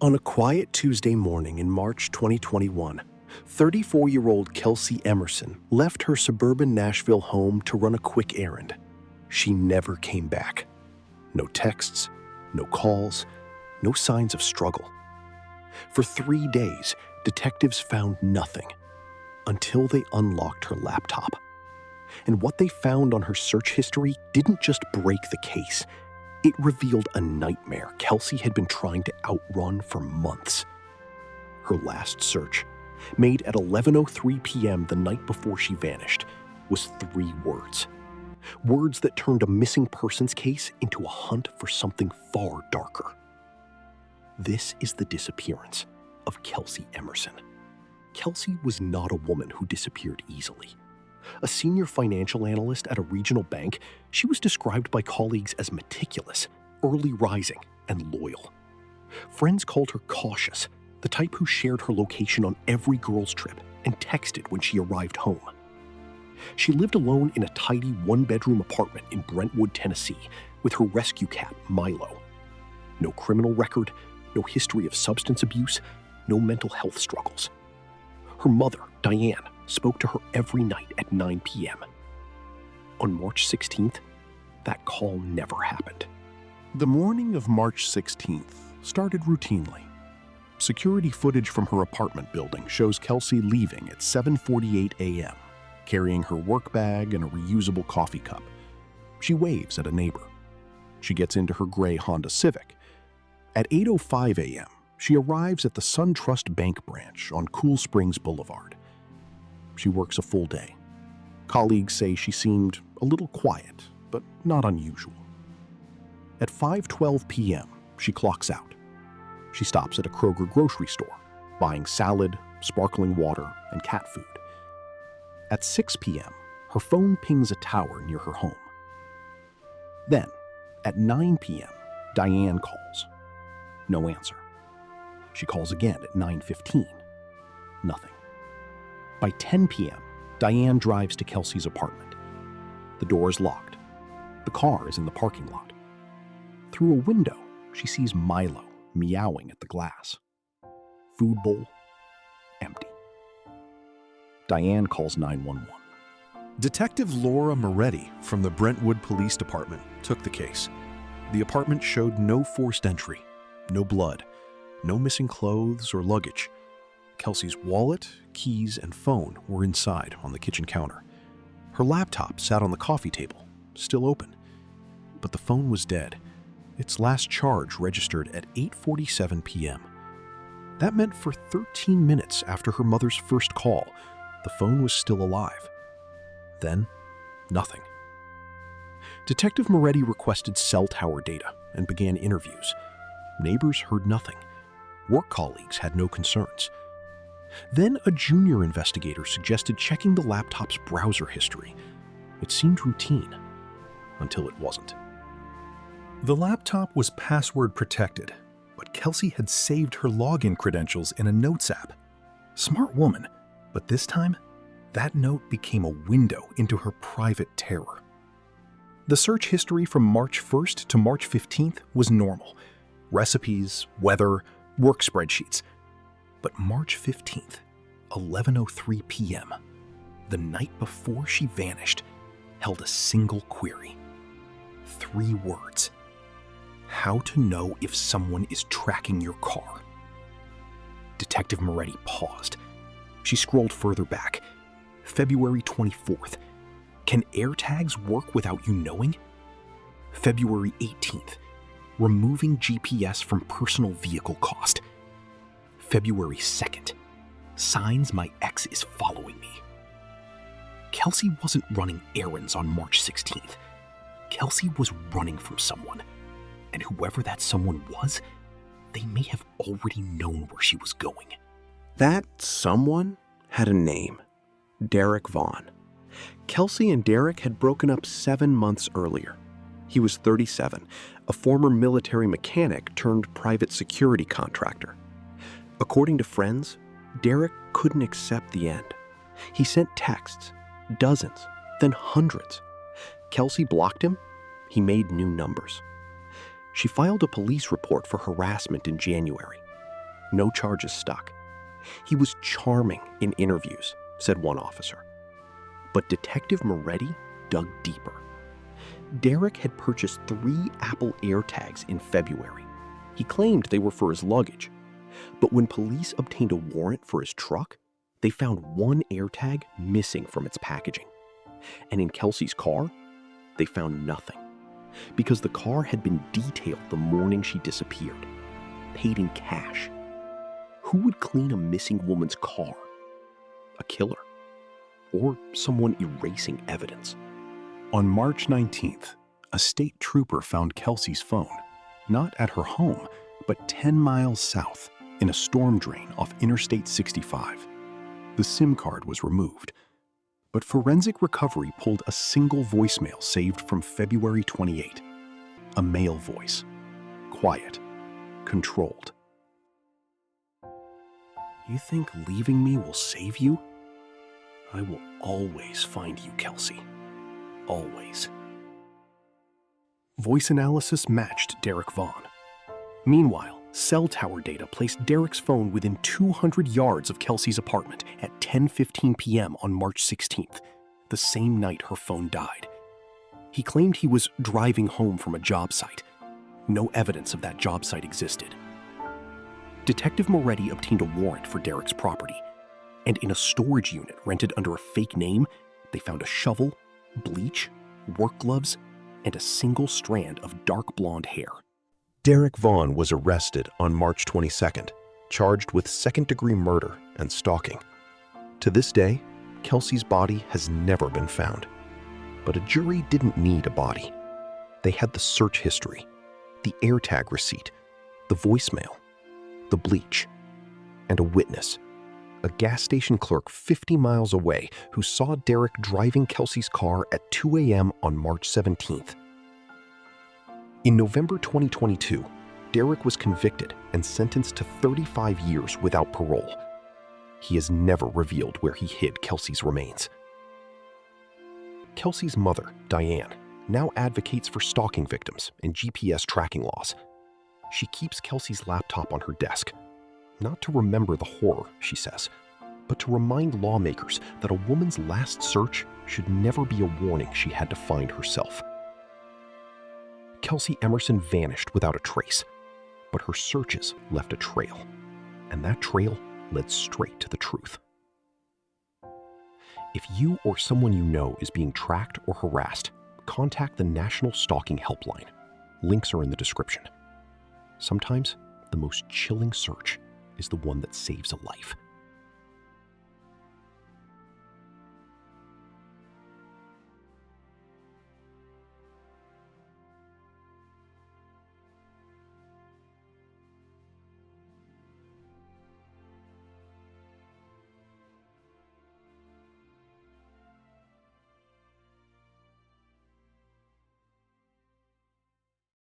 On a quiet Tuesday morning in March 2021, 34-year-old Kelsey Emerson left her suburban Nashville home to run a quick errand. She never came back. No texts, no calls, no signs of struggle. For 3 days, detectives found nothing until they unlocked her laptop. And what they found on her search history didn't just break the case. It revealed a nightmare Kelsey had been trying to outrun for months. Her last search, made at 11:03 p.m. the night before she vanished, was 3 words. Words that turned a missing persons case into a hunt for something far darker. This is the disappearance of Kelsey Emerson. Kelsey was not a woman who disappeared easily. A senior financial analyst at a regional bank, she was described by colleagues as meticulous, early rising, and loyal. Friends called her cautious, the type who shared her location on every girls' trip and texted when she arrived home. She lived alone in a tidy 1-bedroom apartment in Brentwood, Tennessee, with her rescue cat, Milo. No criminal record, no history of substance abuse, no mental health struggles. Her mother, Diane, spoke to her every night at 9 p.m. On March 16th, that call never happened. The morning of March 16th started routinely. Security footage from her apartment building shows Kelsey leaving at 7:48 a.m., carrying her work bag and a reusable coffee cup. She waves at a neighbor. She gets into her gray Honda Civic. At 8:05 a.m., she arrives at the SunTrust Bank branch on Cool Springs Boulevard. She works a full day. Colleagues say she seemed a little quiet, but not unusual. At 5:12 p.m., she clocks out. She stops at a Kroger grocery store, buying salad, sparkling water, and cat food. At 6 p.m., her phone pings a tower near her home. Then, at 9 p.m., Diane calls. No answer. She calls again at 9:15. Nothing. By 10 p.m., Diane drives to Kelsey's apartment. The door is locked. The car is in the parking lot. Through a window, she sees Milo meowing at the glass. Food bowl, empty. Diane calls 911. Detective Laura Moretti from the Brentwood Police Department took the case. The apartment showed no forced entry, no blood, no missing clothes or luggage. Kelsey's wallet, keys, and phone were inside on the kitchen counter. Her laptop sat on the coffee table, still open. But the phone was dead. Its last charge registered at 8:47 p.m. That meant for 13 minutes after her mother's first call, the phone was still alive. Then, nothing. Detective Moretti requested cell tower data and began interviews. Neighbors heard nothing. Work colleagues had no concerns. Then a junior investigator suggested checking the laptop's browser history. It seemed routine, until it wasn't. The laptop was password protected, but Kelsey had saved her login credentials in a notes app. Smart woman, but this time, that note became a window into her private terror. The search history from March 1st to March 15th was normal. Recipes, weather, work spreadsheets. But March 15th, 11:03 p.m., the night before she vanished, held a single query. 3 words. How to know if someone is tracking your car. Detective Moretti paused. She scrolled further back. February 24th. Can airtags work without you knowing? February 18th. Removing GPS from personal vehicle cost. February 2nd. Signs my ex is following me. Kelsey wasn't running errands on March 16th. Kelsey was running from someone. And whoever that someone was, they may have already known where she was going. That someone had a name. Derek Vaughn. Kelsey and Derek had broken up 7 months earlier. He was 37, a former military mechanic turned private security contractor. According to friends, Derek couldn't accept the end. He sent texts, dozens, then hundreds. Kelsey blocked him. He made new numbers. She filed a police report for harassment in January. No charges stuck. He was charming in interviews, said one officer. But Detective Moretti dug deeper. Derek had purchased 3 Apple AirTags in February. He claimed they were for his luggage. But when police obtained a warrant for his truck, they found 1 AirTag missing from its packaging. And in Kelsey's car, they found nothing. Because the car had been detailed the morning she disappeared, paid in cash. Who would clean a missing woman's car? A killer? Or someone erasing evidence? On March 19th, a state trooper found Kelsey's phone, not at her home, but 10 miles south in a storm drain off Interstate 65. The SIM card was removed, but forensic recovery pulled a single voicemail saved from February 28. A male voice. Quiet. Controlled. You think leaving me will save you? I will always find you, Kelsey. Always. Voice analysis matched Derek Vaughn. Meanwhile, cell tower data placed Derek's phone within 200 yards of Kelsey's apartment at 10:15 p.m. on March 16th, the same night her phone died. He claimed he was driving home from a job site. No evidence of that job site existed. Detective Moretti obtained a warrant for Derek's property, and in a storage unit rented under a fake name, they found a shovel, bleach, work gloves, and a single strand of dark blonde hair. Derek Vaughn was arrested on March 22nd, charged with second-degree murder and stalking. To this day, Kelsey's body has never been found. But a jury didn't need a body. They had the search history, the AirTag receipt, the voicemail, the bleach, and a witness, a gas station clerk 50 miles away who saw Derek driving Kelsey's car at 2 a.m. on March 17th. In November 2022, Derek was convicted and sentenced to 35 years without parole. He has never revealed where he hid Kelsey's remains. Kelsey's mother, Diane, now advocates for stalking victims and GPS tracking laws. She keeps Kelsey's laptop on her desk, not to remember the horror, she says, but to remind lawmakers that a woman's last search should never be a warning she had to find herself. Kelsey Emerson vanished without a trace, but her searches left a trail, and that trail led straight to the truth. If you or someone you know is being tracked or harassed, contact the National Stalking Helpline. Links are in the description. Sometimes the most chilling search is the one that saves a life.